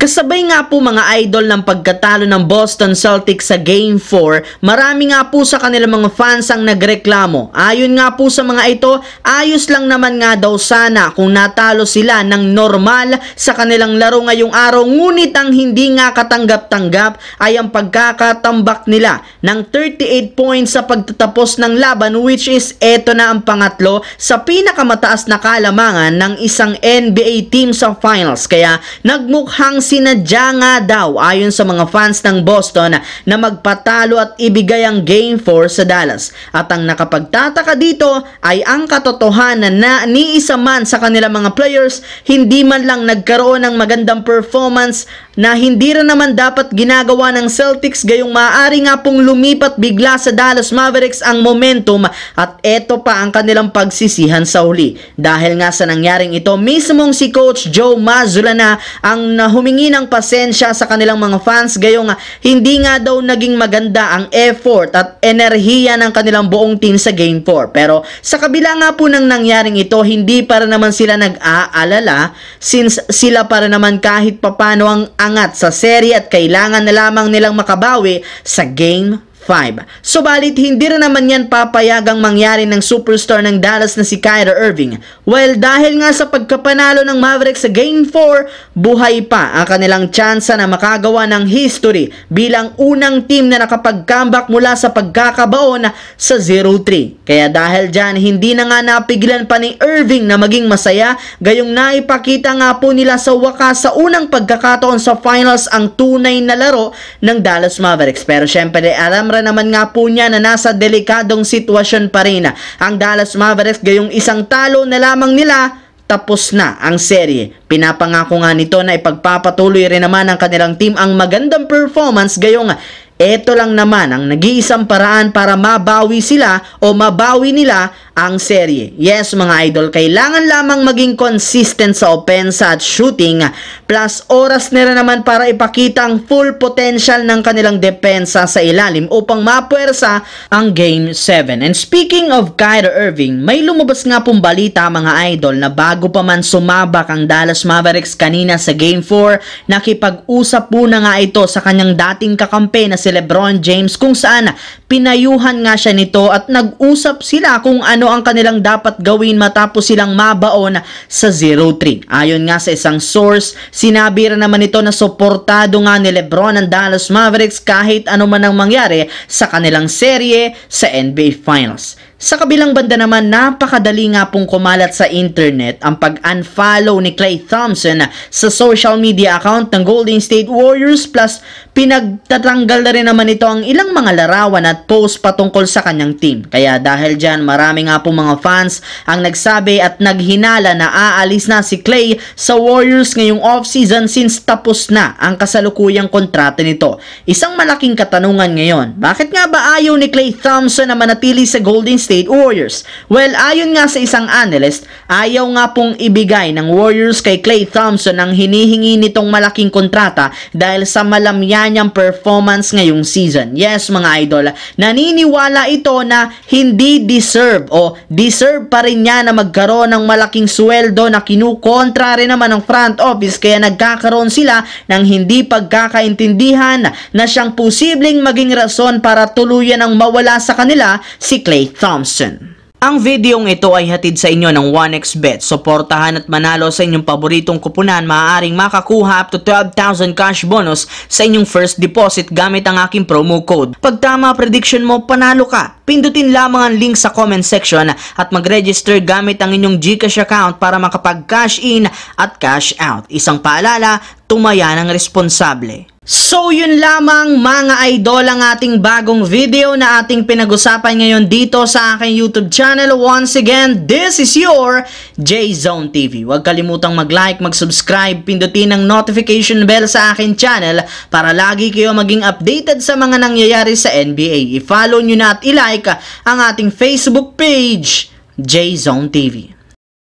Kasabay nga po mga idol ng pagkatalo ng Boston Celtics sa Game 4, marami nga po sa kanilang mga fans ang nagreklamo. Ayon nga po sa mga ito, ayos lang naman nga daw sana kung natalo sila ng normal sa kanilang laro ngayong araw, ngunit ang hindi nga katanggap-tanggap ay ang pagkakatambak nila ng 38 points sa pagtatapos ng laban, which is eto na ang pangatlo sa pinakamataas na kalamangan ng isang NBA team sa finals. Kaya nagmukhang sinadya nga daw ayon sa mga fans ng Boston na magpatalo at ibigay ang Game 4 sa Dallas. At ang nakapagtataka dito ay ang katotohanan na ni isa man sa kanilang mga players hindi man lang nagkaroon ng magandang performance na hindi rin naman dapat ginagawa ng Celtics, gayong maaari nga pong lumipat bigla sa Dallas Mavericks ang momentum, at eto pa ang kanilang pagsisihan sa huli. Dahil nga sa nangyaring ito, mismong si Coach Joe Mazzulla na ang humingi ng pasensya sa kanilang mga fans, gayong hindi nga daw naging maganda ang effort at enerhiya ng kanilang buong team sa Game 4. Pero sa kabila nga po ng nangyaring ito, hindi para naman sila nag-aalala since sila para naman kahit papano ang angat sa serye at kailangan na lamang nilang makabawi sa Game 5. Subalit hindi rin naman yan papayagang mangyari ng superstar ng Dallas na si Kyrie Irving. Well, dahil nga sa pagkapanalo ng Mavericks sa Game 4, buhay pa ang kanilang tsansa na makagawa ng history bilang unang team na nakapag-comeback mula sa pagkakabaon sa 0-3. Kaya dahil dyan, hindi na nga napigilan pa ni Irving na maging masaya, gayong naipakita nga po nila sa wakas sa unang pagkakataon sa finals ang tunay na laro ng Dallas Mavericks. Pero syempre, alam naman nga po niya na nasa delikadong sitwasyon pa rin ang Dallas Mavericks, gayong isang talo na lamang nila tapos na ang serye. Pinapangako nga nito na ipagpapatuloy rin naman ng kanilang team ang magandang performance, gayong eto lang naman ang nag-iisang paraan para mabawi sila o mabawi nila ang serye. Yes mga idol, kailangan lamang maging consistent sa opensa at shooting, plus oras nila naman para ipakita ang full potential ng kanilang depensa sa ilalim upang mapuwersa ang Game 7. And speaking of Kyrie Irving, may lumabas nga pong balita mga idol na bago pa man sumabak ang Dallas Mavericks kanina sa Game 4, nakipag-usap po na nga ito sa kanyang dating kakampi na si LeBron James, kung saan pinayuhan nga siya nito at nag-usap sila kung ano ang kanilang dapat gawin matapos silang mabaon sa 0-3. Ayon nga sa isang source, sinabi rin naman ito na suportado nga ni LeBron ang Dallas Mavericks kahit ano man ang mangyari sa kanilang serye sa NBA Finals. Sa kabilang banda naman, napakadali nga pong kumalat sa internet ang pag-unfollow ni Klay Thompson sa social media account ng Golden State Warriors, plus pinagtatanggal na rin naman ito ang ilang mga larawan at post patungkol sa kanyang team. Kaya dahil dyan, marami nga pong mga fans ang nagsabi at naghinala na aalis na si Klay sa Warriors ngayong offseason since tapos na ang kasalukuyang kontrata nito. Isang malaking katanungan ngayon, bakit nga ba ayaw ni Klay Thompson na manatili sa Golden State Warriors? Well, ayon nga sa isang analyst, ayaw nga pong ibigay ng Warriors kay Klay Thompson ang hinihingi nitong malaking kontrata dahil sa malamya niyang performance ngayong season. Yes mga idol, naniniwala ito na hindi deserve pa rin niya na magkaroon ng malaking sweldo na kinukontra rin naman ng front office, kaya nagkakaroon sila ng hindi pagkakaintindihan na siyang posibleng maging rason para tuluyan ang mawala sa kanila si Klay Thompson. Ang videong ito ay hatid sa inyo ng 1xBet. Suportahan at manalo sa inyong paboritong kupunan. Maaaring makakuha up to 12,000 cash bonus sa inyong first deposit gamit ang aking promo code. Pag tama prediction mo, panalo ka. Pindutin lamang ang link sa comment section at mag-register gamit ang inyong GCash account para makapag-cash in at cash out. Isang paalala, tumaya ng responsable. So yun lamang mga idol ang ating bagong video na ating pinag-usapan ngayon dito sa aking YouTube channel. Once again, this is your J-Zone TV. Huwag kalimutang mag-like, mag-subscribe, pindutin ang notification bell sa aking channel para lagi kayo maging updated sa mga nangyayari sa NBA. I-follow nyo na at i-like ang ating Facebook page, J-Zone TV.